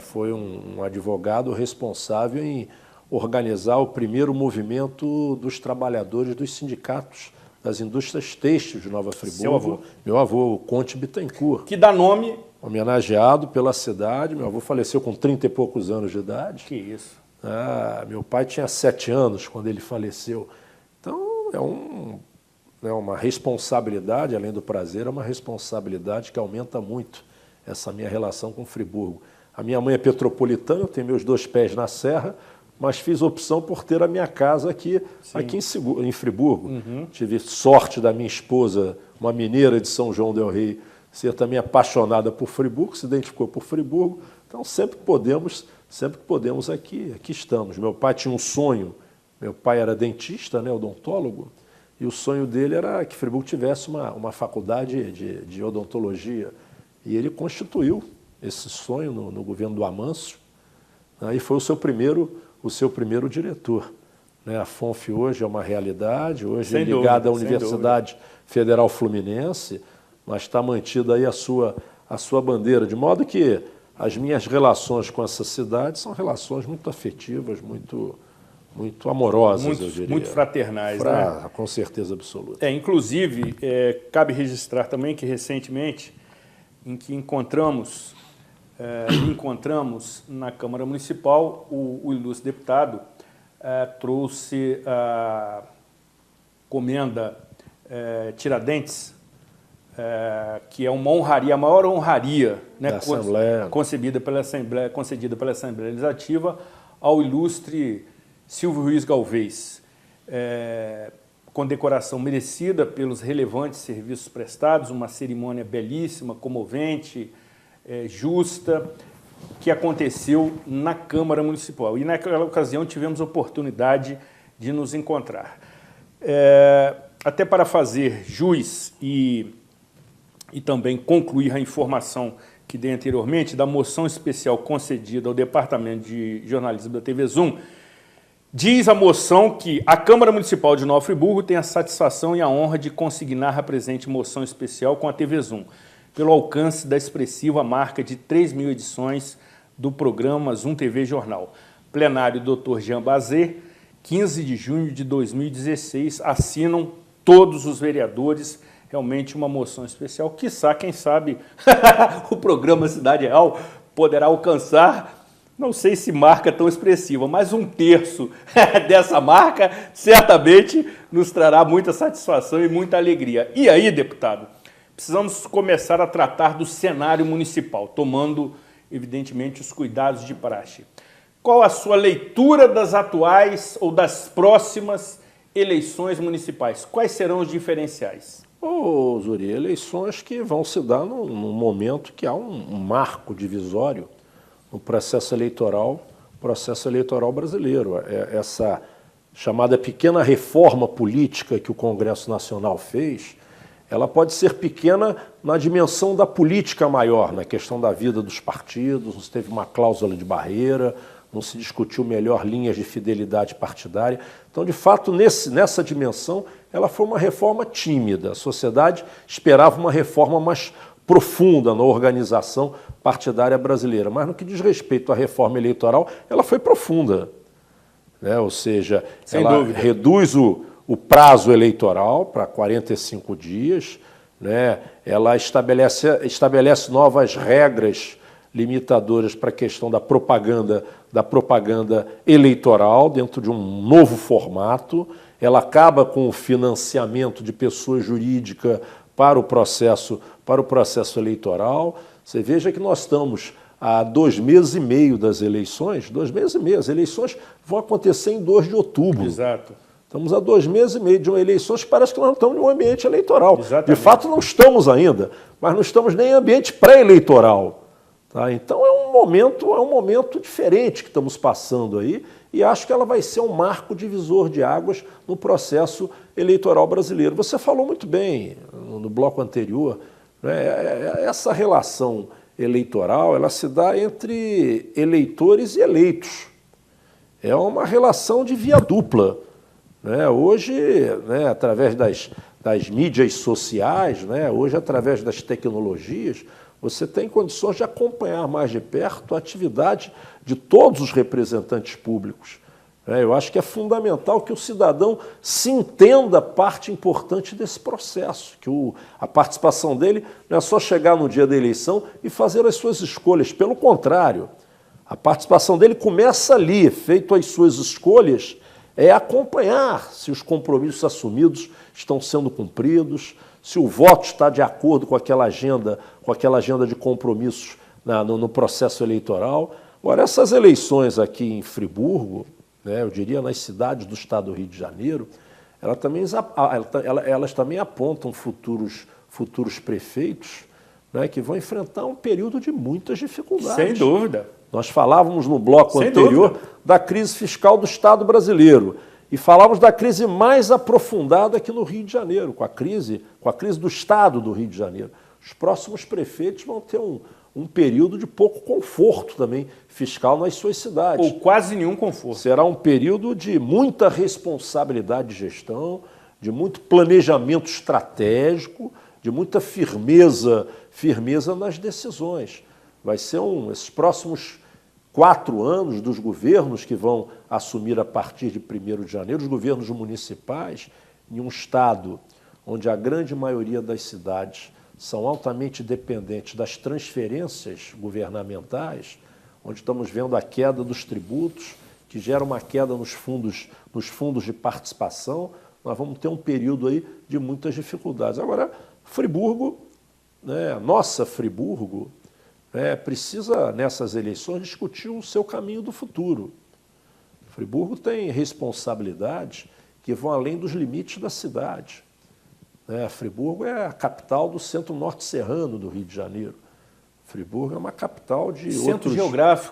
Foi um advogado responsável em organizar o primeiro movimento dos trabalhadores dos sindicatos das indústrias têxteis de Nova Friburgo. Seu avô? Meu avô, o Conte Bittencourt. Que dá nome... Homenageado pela cidade. Meu avô faleceu com 30 e poucos anos de idade. Que isso. Meu pai tinha 7 anos quando ele faleceu. Então, é uma responsabilidade, além do prazer, é uma responsabilidade que aumenta muito essa minha relação com Friburgo. A minha mãe é petropolitana, eu tenho meus 2 pés na serra, mas fiz opção por ter a minha casa aqui em Friburgo. Tive sorte da minha esposa, uma mineira de São João del Rei, ser também apaixonada por Friburgo, se identificou por Friburgo. Então, sempre que podemos aqui estamos. Meu pai tinha um sonho, meu pai era dentista, né, odontólogo, e o sonho dele era que Friburgo tivesse uma faculdade de odontologia. E ele constituiu esse sonho no governo do Amâncio, e foi o seu primeiro diretor. A FONF hoje é uma realidade, hoje é ligada à Universidade Federal Fluminense, mas está mantida aí a sua bandeira, de modo que as minhas relações com essa cidade são relações muito afetivas, muito amorosas, eu diria. Muito fraternais, né? Com certeza absoluta. Inclusive, cabe registrar também que recentemente, em que encontramos na Câmara Municipal, o ilustre deputado trouxe a comenda Tiradentes, que é uma honraria, a maior honraria, né, concedida pela Assembleia Legislativa ao ilustre Silvio Ruiz Galvez, condecoração merecida pelos relevantes serviços prestados, uma cerimônia belíssima, comovente, justa, que aconteceu na Câmara Municipal. E naquela ocasião tivemos a oportunidade de nos encontrar. Até para fazer jus e também concluir a informação que dei anteriormente da moção especial concedida ao Departamento de Jornalismo da TV Zoom, diz a moção que a Câmara Municipal de Nova Friburgo tem a satisfação e a honra de consignar a presente moção especial com a TV Zoom, pelo alcance da expressiva marca de 3.000 edições do programa Zoom TV Jornal. Plenário Dr. Jean Bazet, 15 de junho de 2016, assinam todos os vereadores. Realmente uma moção especial, quiçá, quem sabe, o programa Cidade Real poderá alcançar, não sei se marca tão expressiva, mas 1/3 dessa marca certamente nos trará muita satisfação e muita alegria. E aí, deputado, precisamos começar a tratar do cenário municipal, tomando, evidentemente, os cuidados de praxe. Qual a sua leitura das atuais ou das próximas eleições municipais? Quais serão os diferenciais? Zuri, eleições que vão se dar num momento que há um marco divisório no processo eleitoral brasileiro. Essa chamada pequena reforma política que o Congresso Nacional fez, ela pode ser pequena na dimensão da política maior, na questão da vida dos partidos, não se teve uma cláusula de barreira, não se discutiu melhor linhas de fidelidade partidária. Então, de fato, nessa dimensão, ela foi uma reforma tímida. A sociedade esperava uma reforma mais profunda na organização partidária brasileira. Mas, no que diz respeito à reforma eleitoral, ela foi profunda. Ou seja, ela reduz o prazo eleitoral para 45 dias, ela estabelece novas regras limitadoras para a questão da propaganda eleitoral dentro de um novo formato. Ela acaba com o financiamento de pessoa jurídica para o processo eleitoral. Você veja que nós estamos há 2 meses e meio das eleições. 2 meses e meio. As eleições vão acontecer em 2 de outubro. Exato. Estamos há 2 meses e meio de uma eleição que parece que nós não estamos em um ambiente eleitoral. Exatamente. De fato, não estamos ainda, mas não estamos nem em ambiente pré-eleitoral. Então, é um momento diferente que estamos passando aí, e acho que ela vai ser um marco divisor de águas no processo eleitoral brasileiro. Você falou muito bem no bloco anterior, essa relação eleitoral ela se dá entre eleitores e eleitos. É uma relação de via dupla. Hoje, através das mídias sociais, hoje, através das tecnologias, você tem condições de acompanhar mais de perto a atividade de todos os representantes públicos. Eu acho que é fundamental que o cidadão se entenda parte importante desse processo, que a participação dele não é só chegar no dia da eleição e fazer as suas escolhas. Pelo contrário, a participação dele começa ali, feito as suas escolhas, é acompanhar se os compromissos assumidos estão sendo cumpridos, se o voto está de acordo com aquela agenda de compromissos no processo eleitoral. Agora, essas eleições aqui em Friburgo, eu diria nas cidades do estado do Rio de Janeiro, elas também apontam futuros prefeitos, que vão enfrentar um período de muitas dificuldades. Sem dúvida. Nós falávamos no bloco anterior da crise fiscal do Estado brasileiro e falávamos da crise mais aprofundada aqui no Rio de Janeiro, com a crise do Estado do Rio de Janeiro. Os próximos prefeitos vão ter um período de pouco conforto também fiscal nas suas cidades. Ou quase nenhum conforto. Será um período de muita responsabilidade de gestão, de muito planejamento estratégico, de muita firmeza nas decisões. Vai ser esses próximos 4 anos dos governos que vão assumir a partir de 1º de janeiro, os governos municipais, em um estado onde a grande maioria das cidades são altamente dependentes das transferências governamentais, onde estamos vendo a queda dos tributos, que gera uma queda nos fundos de participação. Nós vamos ter um período aí de muitas dificuldades. Agora, Friburgo, nossa Friburgo, precisa, nessas eleições, discutir o seu caminho do futuro. Friburgo tem responsabilidades que vão além dos limites da cidade. Friburgo é a capital do centro-norte serrano do Rio de Janeiro. Friburgo é uma capital de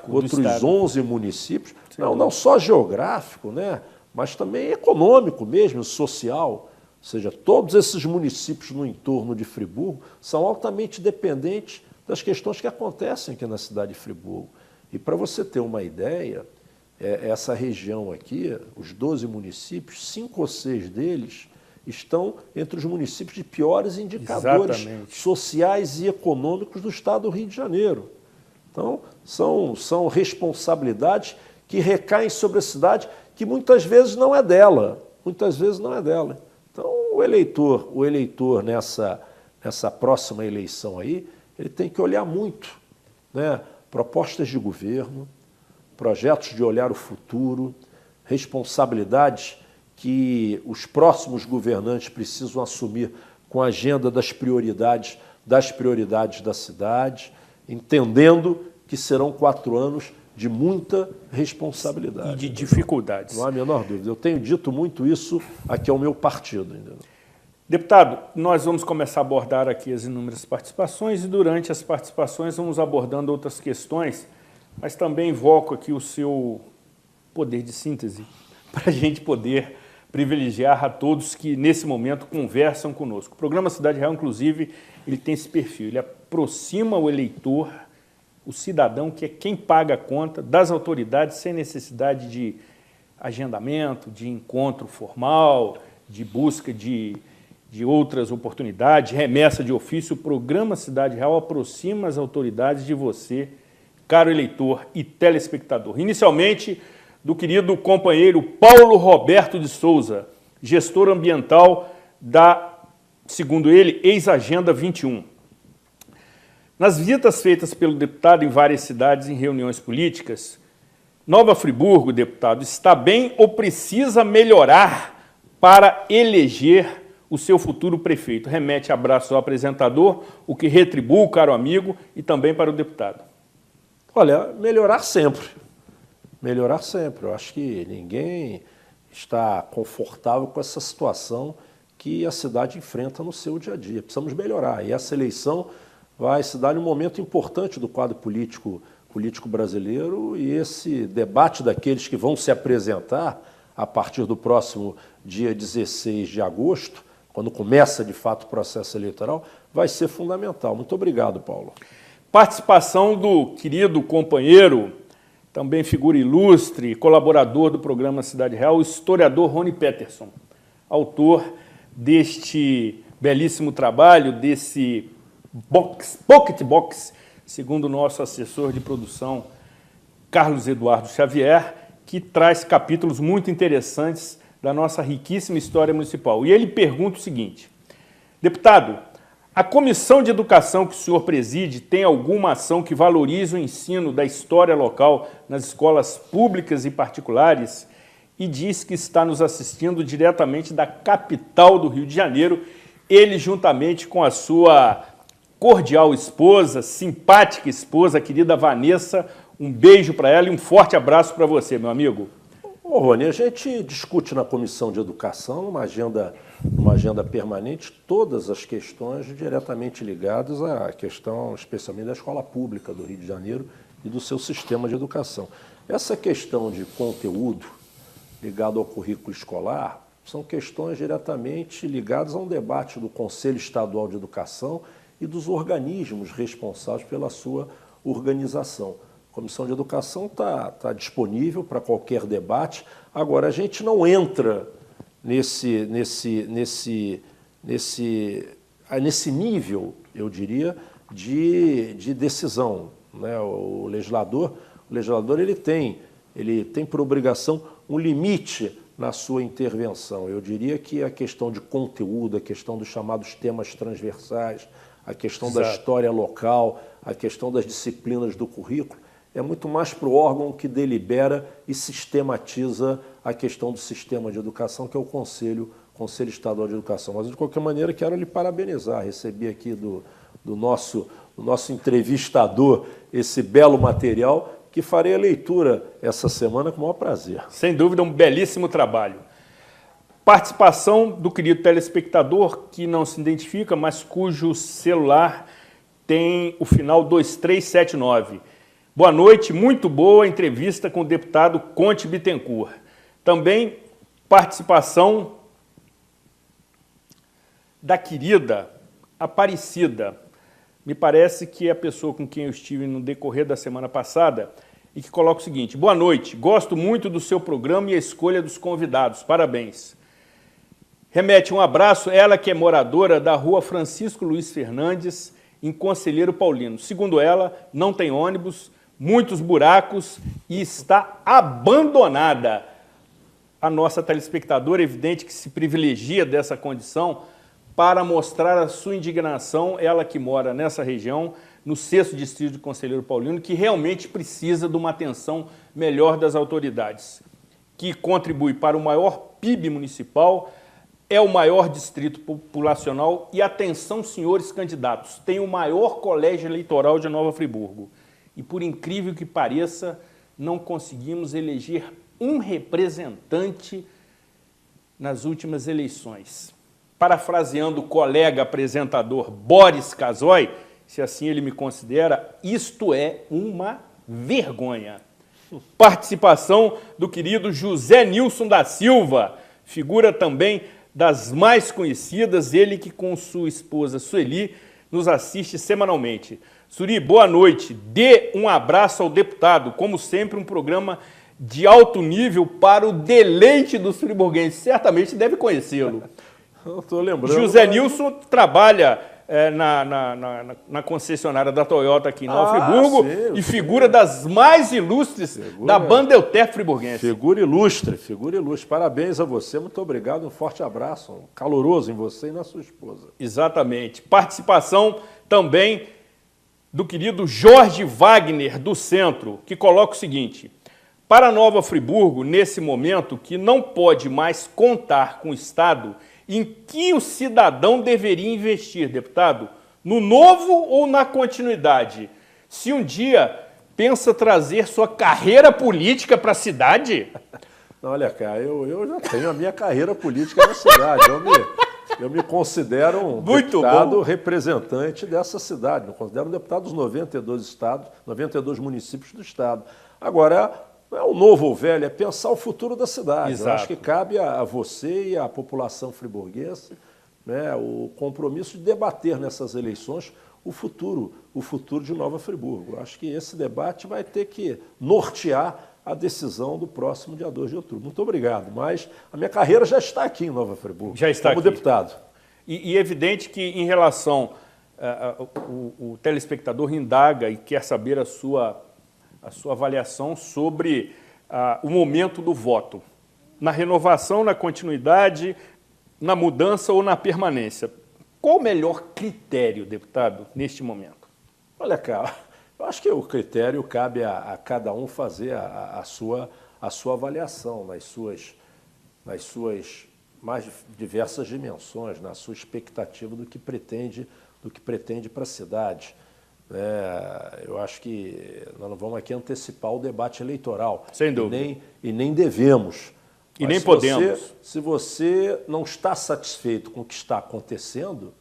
outros 11 municípios. Não só geográfico, mas também econômico mesmo, social. Ou seja, todos esses municípios no entorno de Friburgo são altamente dependentes das questões que acontecem aqui na cidade de Friburgo. E para você ter uma ideia, essa região aqui, os 12 municípios, 5 ou 6 deles estão entre os municípios de piores indicadores sociais e econômicos do estado do Rio de Janeiro. Então, são responsabilidades que recaem sobre a cidade que muitas vezes não é dela. Então, o eleitor nessa próxima eleição aí, ele tem que olhar muito, propostas de governo, projetos de olhar o futuro, responsabilidades que os próximos governantes precisam assumir com a agenda das prioridades da cidade, entendendo que serão 4 anos de muita responsabilidade. E de dificuldades. Não há a menor dúvida. Eu tenho dito muito isso aqui ao meu partido. Entendeu? Deputado, nós vamos começar a abordar aqui as inúmeras participações e durante as participações vamos abordando outras questões, mas também invoco aqui o seu poder de síntese para a gente poder privilegiar a todos que nesse momento conversam conosco. O programa Cidade Real, inclusive, ele tem esse perfil, ele aproxima o eleitor, o cidadão, que é quem paga a conta, das autoridades sem necessidade de agendamento, de encontro formal, de busca de outras oportunidades, remessa de ofício. O programa Cidade Real aproxima as autoridades de você, caro eleitor e telespectador. Inicialmente, do querido companheiro Paulo Roberto de Souza, gestor ambiental da, segundo ele, ex-Agenda 21. Nas visitas feitas pelo deputado em várias cidades em reuniões políticas, Nova Friburgo, deputado, está bem ou precisa melhorar para eleger o seu futuro prefeito? Remete abraço ao apresentador, o que retribui, caro amigo, e também para o deputado. Olha, melhorar sempre. Melhorar sempre. Eu acho que ninguém está confortável com essa situação que a cidade enfrenta no seu dia a dia. Precisamos melhorar. E essa eleição vai se dar em um momento importante do quadro político brasileiro, e esse debate daqueles que vão se apresentar a partir do próximo dia 16 de agosto, quando começa de fato o processo eleitoral, vai ser fundamental. Muito obrigado, Paulo. Participação do querido companheiro, também figura ilustre, colaborador do programa Cidade Real, o historiador Rony Peterson, autor deste belíssimo trabalho, desse Pocket Box, segundo o nosso assessor de produção, Carlos Eduardo Xavier, que traz capítulos muito interessantes da nossa riquíssima história municipal. E ele pergunta o seguinte: deputado, a Comissão de Educação que o senhor preside tem alguma ação que valorize o ensino da história local nas escolas públicas e particulares? E diz que está nos assistindo diretamente da capital do Rio de Janeiro, ele juntamente com a sua cordial esposa, simpática esposa, a querida Vanessa. Um beijo para ela e um forte abraço para você, meu amigo. Ô, Rony, a gente discute na Comissão de Educação, numa agenda permanente, todas as questões diretamente ligadas à questão, especialmente da escola pública do Rio de Janeiro e do seu sistema de educação. Essa questão de conteúdo ligado ao currículo escolar são questões diretamente ligadas a um debate do Conselho Estadual de Educação e dos organismos responsáveis pela sua organização. A Comissão de Educação está disponível para qualquer debate. Agora, a gente não entra nesse nível, eu diria, de decisão, né? O legislador ele tem por obrigação um limite na sua intervenção. Eu diria que a questão de conteúdo, a questão dos chamados temas transversais, a questão Exato. da história local, a questão das disciplinas do currículo, é muito mais para o órgão que delibera e sistematiza a questão do sistema de educação, que é o Conselho Estadual de Educação. Mas, de qualquer maneira, quero lhe parabenizar. Recebi aqui do nosso entrevistador esse belo material, que farei a leitura essa semana com o maior prazer. Sem dúvida, um belíssimo trabalho. Participação do querido telespectador, que não se identifica, mas cujo celular tem o final 2379. Boa noite, muito boa entrevista com o deputado Conte Bittencourt. Também participação da querida Aparecida. Me parece que é a pessoa com quem eu estive no decorrer da semana passada e que coloca o seguinte: boa noite, gosto muito do seu programa e a escolha dos convidados, parabéns. Remete um abraço, ela que é moradora da rua Francisco Luiz Fernandes, em Conselheiro Paulino. Segundo ela, não tem ônibus, muitos buracos e está abandonada. A nossa telespectadora, evidente que se privilegia dessa condição para mostrar a sua indignação, ela que mora nessa região, no 6º Distrito de Conselheiro Paulino, que realmente precisa de uma atenção melhor das autoridades, que contribui para o maior PIB municipal, é o maior distrito populacional e, atenção, senhores candidatos, tem o maior colégio eleitoral de Nova Friburgo. E, por incrível que pareça, não conseguimos eleger um representante nas últimas eleições. Parafraseando o colega apresentador Boris Casoy, se assim ele me considera, isto é uma vergonha. Participação do querido José Nilson da Silva, figura também das mais conhecidas, ele que com sua esposa Sueli nos assiste semanalmente. Suri, boa noite, dê um abraço ao deputado, como sempre um programa de alto nível para o deleite dos friburguenses, certamente deve conhecê-lo. Estou lembrando. José Nilson trabalha na concessionária da Toyota aqui em Nova Friburgo e figura das mais ilustres da banda Euter friburguense. Figura ilustre. Parabéns a você, muito obrigado, um forte abraço, um caloroso em você e na sua esposa. Exatamente. Participação também do querido Jorge Wagner, do Centro, que coloca o seguinte: para Nova Friburgo, nesse momento que não pode mais contar com o Estado, em que o cidadão deveria investir, deputado? No novo ou na continuidade? Se um dia pensa trazer sua carreira política para a cidade? Olha, cara, eu já tenho a minha carreira política na cidade. Eu me considero um deputado representante dessa cidade. Me considero um deputado dos 92 estados, 92 municípios do estado. Agora, não é o novo ou velho, é pensar o futuro da cidade. Exato. Eu acho que cabe a você e à população friburguense, né, o compromisso de debater nessas eleições o futuro de Nova Friburgo. Eu acho que esse debate vai ter que nortear a decisão do próximo dia 2 de outubro. Muito obrigado, mas a minha carreira já está aqui em Nova Friburgo, já está como aqui. Deputado. E é evidente que, em relação, o telespectador indaga e quer saber a sua avaliação sobre o momento do voto? Na renovação, na continuidade, na mudança ou na permanência? Qual o melhor critério, deputado, neste momento? Olha, cara, eu acho que o critério cabe a cada um fazer a sua avaliação nas suas mais diversas dimensões, na sua expectativa do que pretende para a cidade. Eu acho que nós não vamos aqui antecipar o debate eleitoral. Sem dúvida. E nem devemos. E nem podemos. Se você não está satisfeito com o que está acontecendo,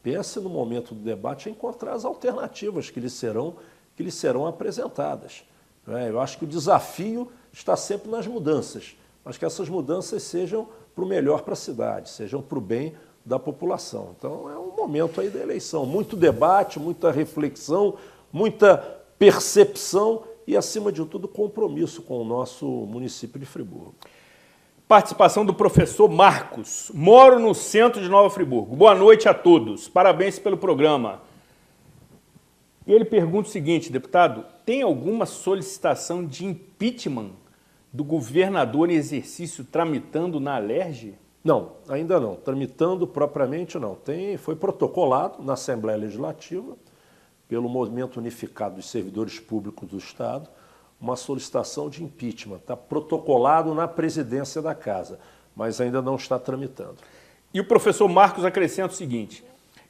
pense no momento do debate em encontrar as alternativas que lhe serão apresentadas. Eu acho que o desafio está sempre nas mudanças, mas que essas mudanças sejam para o melhor para a cidade, sejam para o bem da população. Então, é um momento aí da eleição. Muito debate, muita reflexão, muita percepção e, acima de tudo, compromisso com o nosso município de Friburgo. Participação do professor Marcos. Moro no centro de Nova Friburgo. Boa noite a todos. Parabéns pelo programa. E ele pergunta o seguinte, deputado, tem alguma solicitação de impeachment do governador em exercício tramitando na Alerj? Não, ainda não. Tramitando propriamente não. Foi protocolado na Assembleia Legislativa, pelo Movimento Unificado dos Servidores Públicos do Estado, uma solicitação de impeachment. Está protocolado na presidência da Casa, mas ainda não está tramitando. E o professor Marcos acrescenta o seguinte,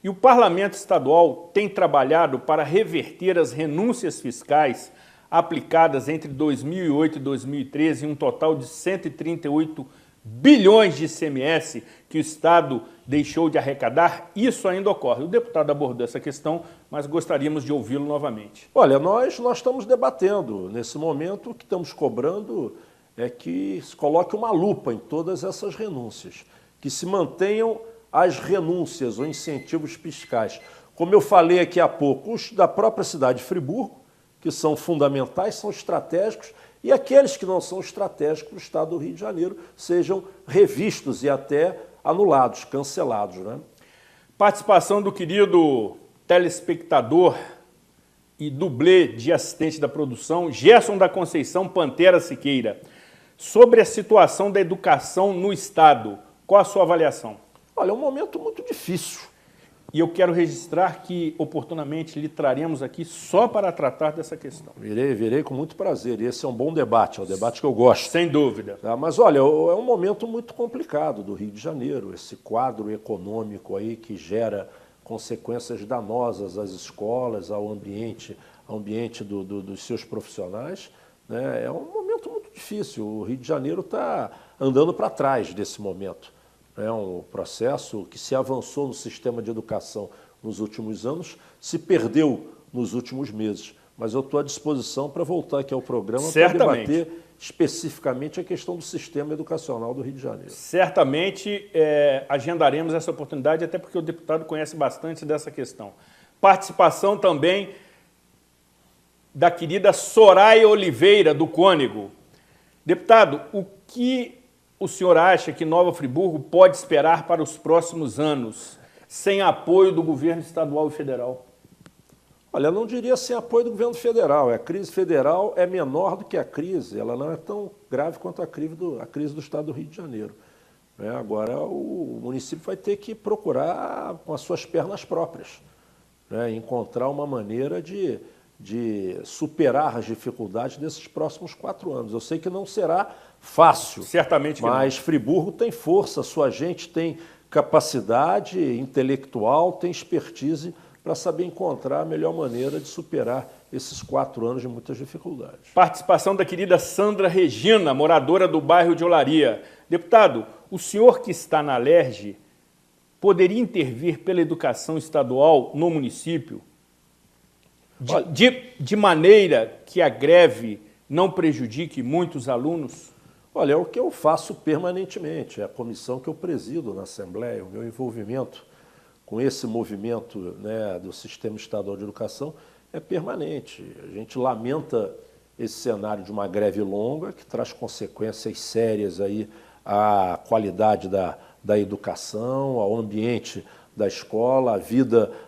e o Parlamento Estadual tem trabalhado para reverter as renúncias fiscais aplicadas entre 2008 e 2013 em um total de 138 bilhões de ICMS que o Estado deixou de arrecadar? Isso ainda ocorre. O deputado abordou essa questão, mas gostaríamos de ouvi-lo novamente. Olha, nós estamos debatendo. Nesse momento, o que estamos cobrando é que se coloque uma lupa em todas essas renúncias, que se mantenham as renúncias ou incentivos fiscais. Como eu falei aqui há pouco, os da própria cidade de Friburgo, que são fundamentais, são estratégicos, e aqueles que não são estratégicos do Estado do Rio de Janeiro sejam revistos e até anulados, cancelados. Né? Participação do querido telespectador e dublê de assistente da produção, Gerson da Conceição Pantera Siqueira. Sobre a situação da educação no Estado, qual a sua avaliação? Olha, é um momento muito difícil. E eu quero registrar que, oportunamente, lhe traremos aqui só para tratar dessa questão. Virei com muito prazer. E esse é um bom debate, é um debate que eu gosto. Sem dúvida. Tá? Mas, olha, é um momento muito complicado do Rio de Janeiro, esse quadro econômico aí que gera consequências danosas às escolas, ao ambiente dos seus profissionais. Né? É um momento muito difícil. O Rio de Janeiro está andando para trás desse momento. É um processo que se avançou no sistema de educação nos últimos anos, se perdeu nos últimos meses. Mas eu estou à disposição para voltar aqui ao programa para debater especificamente a questão do sistema educacional do Rio de Janeiro. Certamente agendaremos essa oportunidade, até porque o deputado conhece bastante dessa questão. Participação também da querida Soraya Oliveira, do Cônego. Deputado, o que o senhor acha que Nova Friburgo pode esperar para os próximos anos, sem apoio do governo estadual e federal? Olha, eu não diria sem apoio do governo federal. A crise federal é menor do que a crise, ela não é tão grave quanto a crise do Estado do Rio de Janeiro. Agora, o município vai ter que procurar com as suas pernas próprias, encontrar uma maneira de superar as dificuldades desses próximos 4 anos. Eu sei que não será fácil. Certamente que mas não. Friburgo tem força, sua gente tem capacidade intelectual, tem expertise para saber encontrar a melhor maneira de superar esses 4 anos de muitas dificuldades. Participação da querida Sandra Regina, moradora do bairro de Olaria. Deputado, o senhor que está na Alerj poderia intervir pela educação estadual no município de maneira que a greve não prejudique muitos alunos? Olha, é o que eu faço permanentemente, é a comissão que eu presido na Assembleia, o meu envolvimento com esse movimento do Sistema Estadual de Educação é permanente. A gente lamenta esse cenário de uma greve longa, que traz consequências sérias aí à qualidade da educação, ao ambiente da escola,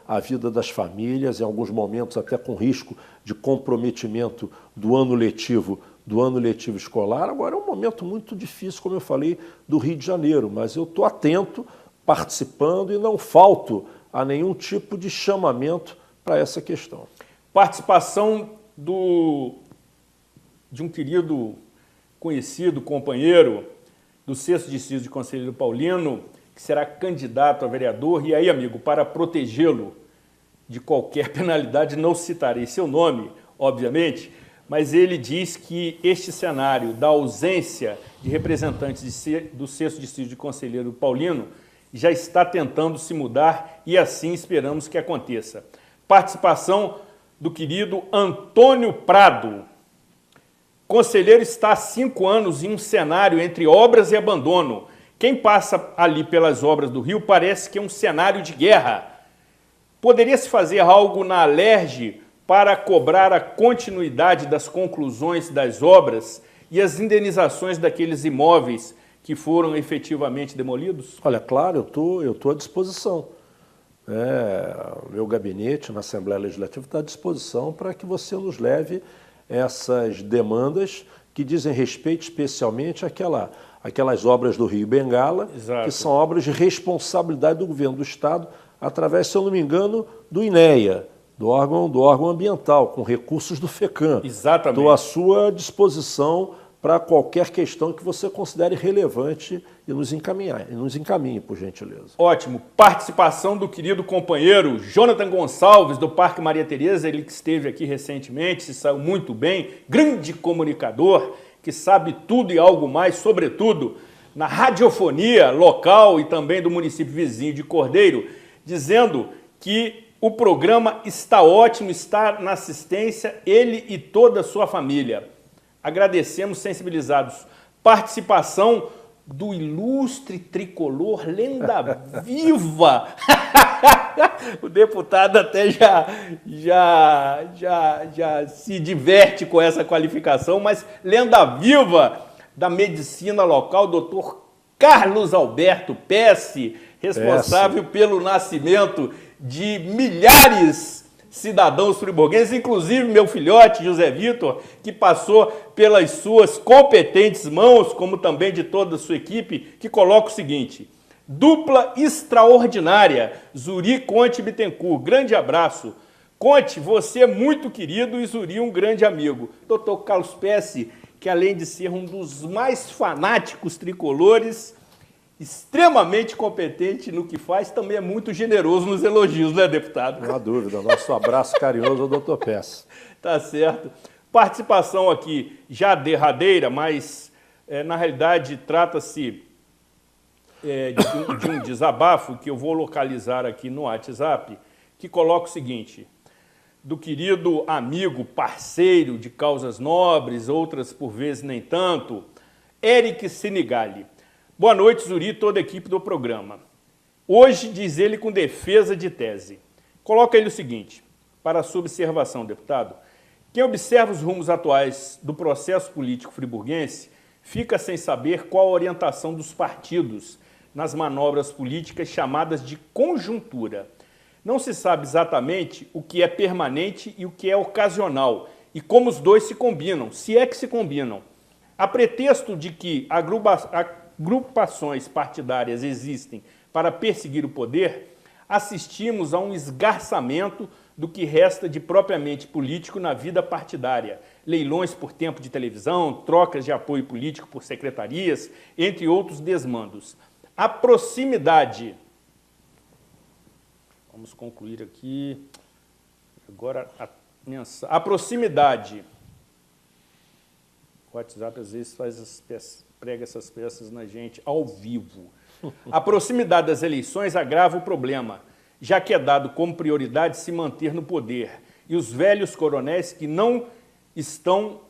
a vida das famílias, em alguns momentos até com risco de comprometimento do ano letivo do ano letivo escolar. Agora é um momento muito difícil, como eu falei, do Rio de Janeiro, mas eu estou atento, participando e não falto a nenhum tipo de chamamento para essa questão. Participação de um querido conhecido, companheiro do 6º Distrito de Conselheiro Paulino, que será candidato a vereador. E aí, amigo, para protegê-lo de qualquer penalidade, não citarei seu nome, obviamente, mas ele diz que este cenário da ausência de representantes do 6º Distrito de Conselheiro Paulino já está tentando se mudar e assim esperamos que aconteça. Participação do querido Antônio Prado. Conselheiro está há 5 anos em um cenário entre obras e abandono. Quem passa ali pelas obras do Rio parece que é um cenário de guerra. Poderia-se fazer algo na Alerj para cobrar a continuidade das conclusões das obras e as indenizações daqueles imóveis que foram efetivamente demolidos? Olha, claro, eu tô à disposição. O meu gabinete na Assembleia Legislativa está à disposição para que você nos leve essas demandas que dizem respeito especialmente àquelas obras do Rio Bengala, Exato. Que são obras de responsabilidade do governo do Estado, através, se eu não me engano, do INEA, do órgão ambiental, com recursos do FECAM. Exatamente. Estou à sua disposição para qualquer questão que você considere relevante e nos encaminhe, por gentileza. Ótimo. Participação do querido companheiro Jonathan Gonçalves, do Parque Maria Tereza, ele que esteve aqui recentemente, se saiu muito bem, grande comunicador, que sabe tudo e algo mais, sobretudo na radiofonia local e também do município vizinho de Cordeiro, dizendo que o programa está ótimo, está na assistência, ele e toda a sua família. Agradecemos, sensibilizados. Participação do ilustre tricolor, lenda viva. O deputado até já se diverte com essa qualificação, mas lenda viva da medicina local, doutor Carlos Alberto Pesce, responsável pelo nascimento de milhares cidadãos friburgueses, inclusive meu filhote, José Vitor, que passou pelas suas competentes mãos, como também de toda a sua equipe, que coloca o seguinte: dupla extraordinária, Zuri, Conte e Bittencourt. Grande abraço. Conte, você é muito querido e Zuri um grande amigo. Dr. Carlos Pesce, que além de ser um dos mais fanáticos tricolores, extremamente competente no que faz, também é muito generoso nos elogios, né, deputado? Não há dúvida. Nosso abraço carinhoso ao doutor Pesce. Tá certo. Participação aqui já derradeira, mas na realidade trata-se de um desabafo que eu vou localizar aqui no WhatsApp, que coloca o seguinte: do querido amigo, parceiro de causas nobres, outras por vezes nem tanto, Eric Sinigali. Boa noite, Zuri e toda a equipe do programa. Hoje, diz ele com defesa de tese. Coloca ele o seguinte, para a sua observação, deputado: quem observa os rumos atuais do processo político friburguense fica sem saber qual a orientação dos partidos nas manobras políticas chamadas de conjuntura. Não se sabe exatamente o que é permanente e o que é ocasional, e como os dois se combinam, se é que se combinam. A pretexto de que agrupações partidárias existem para perseguir o poder, assistimos a um esgarçamento do que resta de propriamente político na vida partidária. Leilões por tempo de televisão, trocas de apoio político por secretarias, entre outros desmandos. A proximidade... Vamos concluir aqui. Agora, a proximidade... O WhatsApp às vezes prega essas peças na gente ao vivo. A proximidade das eleições agrava o problema, já que é dado como prioridade se manter no poder. E os velhos coronéis que estão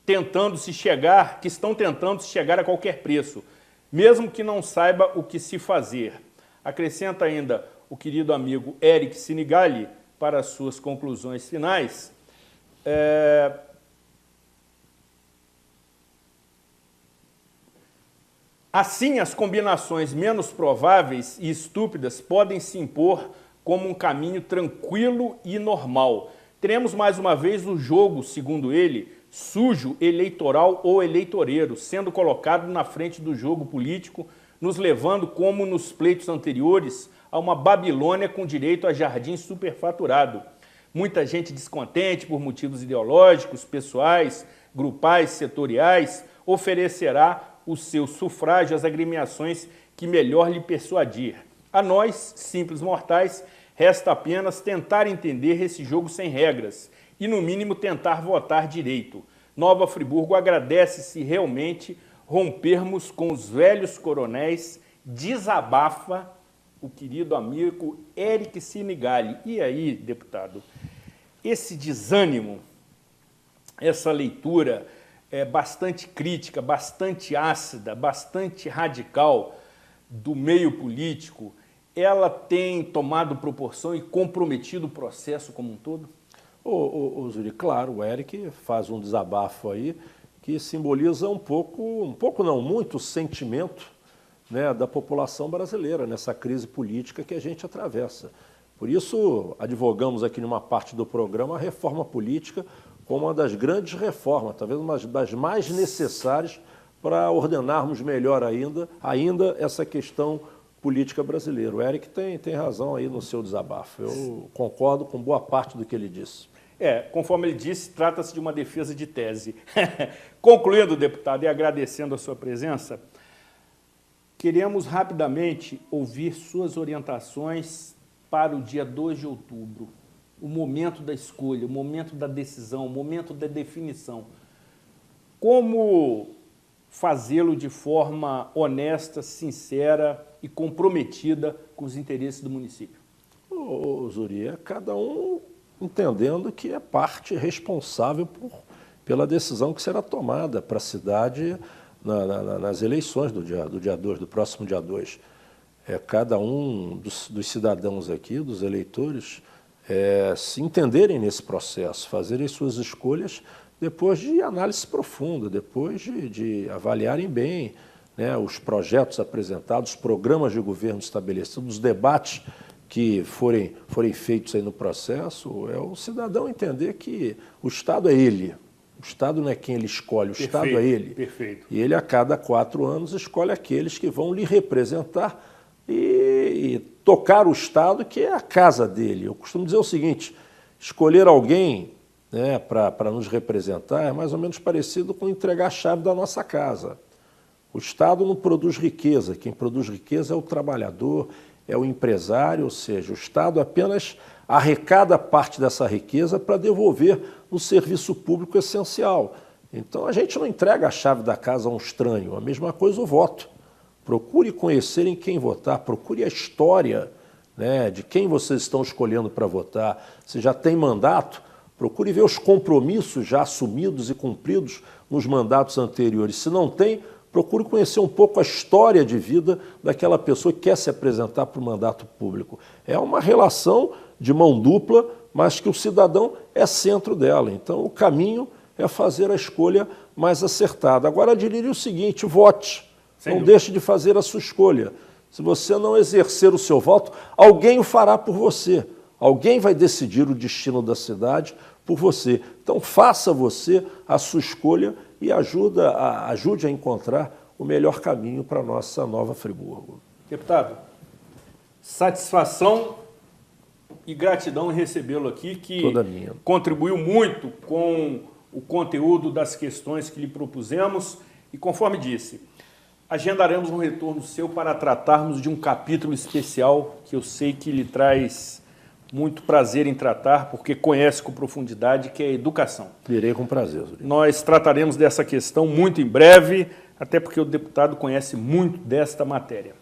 tentando se chegar a qualquer preço, mesmo que não saiba o que se fazer. Acrescenta ainda o querido amigo Eric Sinigali para as suas conclusões finais. Assim, as combinações menos prováveis e estúpidas podem se impor como um caminho tranquilo e normal. Teremos mais uma vez o jogo, segundo ele, sujo eleitoral ou eleitoreiro, sendo colocado na frente do jogo político, nos levando, como nos pleitos anteriores, a uma Babilônia com direito a jardim superfaturado. Muita gente descontente por motivos ideológicos, pessoais, grupais, setoriais, oferecerá o seu sufrágio às agremiações que melhor lhe persuadir. A nós, simples mortais, resta apenas tentar entender esse jogo sem regras e, no mínimo, tentar votar direito. Nova Friburgo agradece se realmente rompermos com os velhos coronéis, desabafa o querido amigo Eric Sinigali. E aí, deputado, esse desânimo, essa leitura bastante crítica, bastante ácida, bastante radical do meio político, ela tem tomado proporção e comprometido o processo como um todo? Zuri, claro, o Eric faz um desabafo aí que simboliza um pouco não, muito o sentimento, né, da população brasileira nessa crise política que a gente atravessa. Por isso, advogamos aqui numa parte do programa a reforma política como uma das grandes reformas, talvez uma das mais necessárias para ordenarmos melhor ainda essa questão política brasileira. O Eric tem razão aí no seu desabafo. Eu concordo com boa parte do que ele disse. Conforme ele disse, trata-se de uma defesa de tese. Concluindo, deputado, e agradecendo a sua presença, queremos rapidamente ouvir suas orientações para o dia 2 de outubro, o momento da escolha, o momento da decisão, o momento da definição. Como fazê-lo de forma honesta, sincera e comprometida com os interesses do município? Zuri, é cada um entendendo que é parte responsável pela decisão que será tomada para a cidade nas eleições do dia 2, do próximo dia 2. Cada um dos cidadãos aqui, dos eleitores, se entenderem nesse processo, fazerem suas escolhas depois de análise profunda, depois de avaliarem bem, né, os projetos apresentados, os programas de governo estabelecidos, os debates que forem feitos aí no processo, é o cidadão entender que o Estado é ele. O Estado não é quem ele escolhe, o Estado é ele. Perfeito. E ele, a cada 4 anos, escolhe aqueles que vão lhe representar e tocar o Estado, que é a casa dele. Eu costumo dizer o seguinte, escolher alguém, né, para nos representar é mais ou menos parecido com entregar a chave da nossa casa. O Estado não produz riqueza, quem produz riqueza é o trabalhador, é o empresário, ou seja, o Estado apenas arrecada parte dessa riqueza para devolver no serviço público essencial. Então, a gente não entrega a chave da casa a um estranho, a mesma coisa o voto. Procure conhecer em quem votar, procure a história, né, de quem vocês estão escolhendo para votar. Se já tem mandato, procure ver os compromissos já assumidos e cumpridos nos mandatos anteriores. Se não tem, procure conhecer um pouco a história de vida daquela pessoa que quer se apresentar para o mandato público. É uma relação de mão dupla, mas que o cidadão é centro dela. Então, o caminho é fazer a escolha mais acertada. Agora, diria o seguinte, vote. Não deixe de fazer a sua escolha. Se você não exercer o seu voto, alguém o fará por você. Alguém vai decidir o destino da cidade por você. Então, faça você a sua escolha e ajude a encontrar o melhor caminho para a nossa Nova Friburgo. Deputado, satisfação e gratidão em recebê-lo aqui, que contribuiu muito com o conteúdo das questões que lhe propusemos e, conforme disse, agendaremos um retorno seu para tratarmos de um capítulo especial que eu sei que lhe traz muito prazer em tratar, porque conhece com profundidade, que é a educação. Irei com prazer, Zuri. Nós trataremos dessa questão muito em breve, até porque o deputado conhece muito desta matéria.